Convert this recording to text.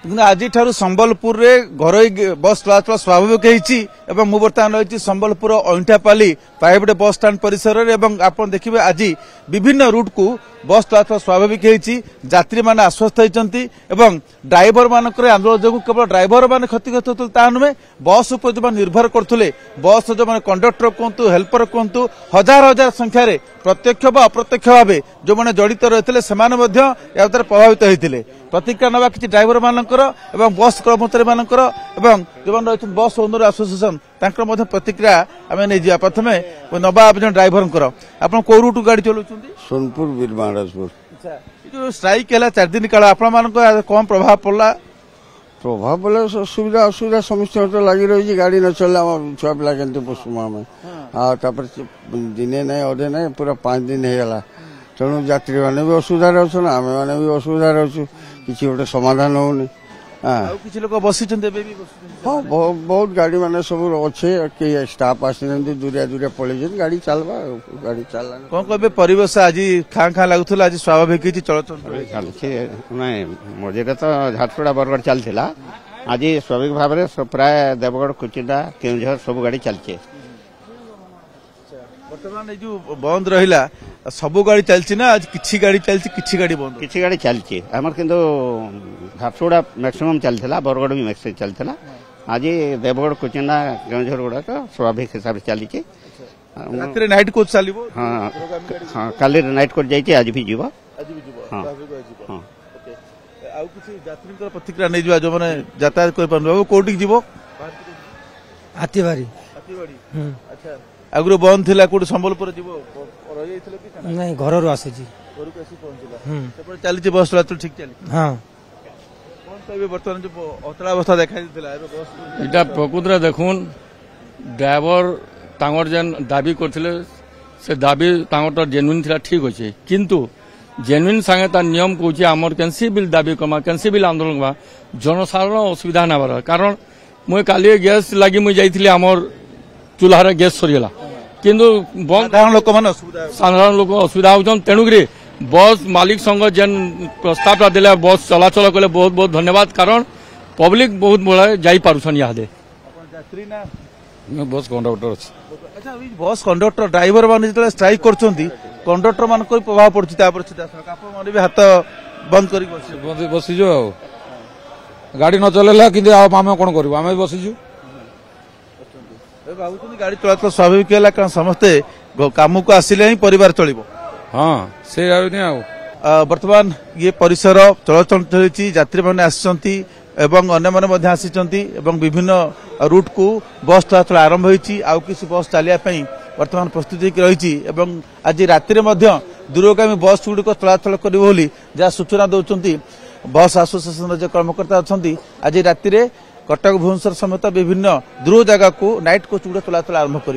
आज संबलपुर में घरोई बस चलाचल स्वाभाविक होती मु बर्तमान रही संबलपुर अईंठापाली प्राइवेट बस स्टाण्ड परिसर में आप देखिए आज विभिन्न रूट को बस चलाचल स्वाभाविक होती मैंने आश्वस्त होती ड्राइवर मान आंदोलन जो केवल ड्राइवर मैंने क्षतिग्रस्त होते ता नुहे बस उपर जो निर्भर करते बस जो मैंने कंडक्टर कहतु हेल्पर कहतु हजार हजार संख्यार प्रत्यक्ष व अप्रत्यक्ष भाव जो मैंने जड़ित रही से प्रभावित होते प्रतिक्रिया नवा कि ड्राइवर मानकर बस कर्मचारी मानकर जो रही बस ओनर एसोसिएशन प्रतिक्रिया आम नहीं प्रथम नवा ड्राइवर आप कौ रूट गाड़ी चलाऊँ सोनपुर वीर महाराजपुर जो स्ट्राइक है 4 दिन काल आप कौन प्रभाव पड़ा प्रभाव बोले सुविधा असुविधा समस्त लगी रही गाड़ी न चलने छुआ पिला के पोषम आम दिने ना अधे ना पूरा 5 दिन होगा तेणु यात्री मैंने भी असुविधा अच्छे आम मैंने भी असुविधा अच्छु किसी गोटे समाधान होनी किसी लोग बसी हाँ बहुत गाड़ी मैंने सब अच्छे कई स्टाफ आसी दूरिया दूरिया पलि गाड़ी चलवा गाड़ी चलना कौन कहे परिवेश आज खाँ खाँ लगुला आज स्वाभाविक चलती मझे तो झारसुगुड़ा बरगढ़ चलता आज स्वाभाविक भाव में प्राय देवगढ़ कुचिंडा केन्दुझर सब गाड़ी चलचे बर्तमान जो बंद रहा सब गाड़ी चलती ना आज किसी गाड़ी चलती किसी गाड़ी बंद किसी गाड़ी चलती आमर किंतु झारसुगुड़ा मैक्सिमम चलता बरगढ़ भी मैक्सिमम चलता आज देवगढ़ कुचिंडा केन्दुझर गुड़ा तो स्वाभाविक हिसाब से चली नाइट कोच चलो हाँ हाँ काली नाइट कोच जाइए आज भी जीव हाँ हाँ प्रतिक्रिया नहीं जो मैंने यातायात कर कौटी जीव हाथीबारी अच्छा आगु बंद थी कौट संबलपुर जीव नहीं घर आसी चली बस चलाचल ठीक चली हाँ बर्तमान जो अचलावस्था देखा प्रकृत देखुन ड्राइवर तांगर जेन दाबी करथिले से दाबी तांगर जेन्युइन थिला ठीक होचे किंतु जेन्युइन संगे ता नियम कहूँ आमर कैंसी बिल दाबी कमा कैंसी बिल आंदोलन कमा जनसाधारण असुविधा ना बार कारण मुझे काली गैस लगी मुझे जाइए आमर चूल्हार गैस सरीगला किंतु साधारण लोक असुविधा होचन तेणुकरी बस मालिक संग जेन प्रस्ताव देले बस चलाचल कले बहुत बहुत धन्यवाद कारण पब्लिक बहुत बड़ा जाई पारुछन यादे बस कंडक्टर अच्छे अच्छा बस कंडक्टर ड्राइवर मान जो स्ट्राइक करछंती कंडक्टर मान को प्रभाव पड़छि तापर आपण भी हाथ बंद करी बसीजु गाड़ी न चलेला कि आम कौन करूँ आम बसीजु गाड़ी चलाचल स्वाभाविक है कारण समस्ते काम को आसिले ही परिवार चलिबो हाँ से वर्तमान ये परिसर चलचल चली यात्री मैंने आसी अन्य मैंने आसी विभिन्न रूट को बस चलाचल आरंभ होती आउ किसी बस चलिए वर्तमान प्रस्तुति रही आज राति दूरगामी बस गुड़िक चलाचल कर जहाँ सूचना दौरान बस एसोसिएशन जो कर्मकर्ता अच्छा आज राति कटक भुवनेश्वर समेत विभिन्न दूर जगह को नाइट कोच गुड़ा चलाचल आरंभ कर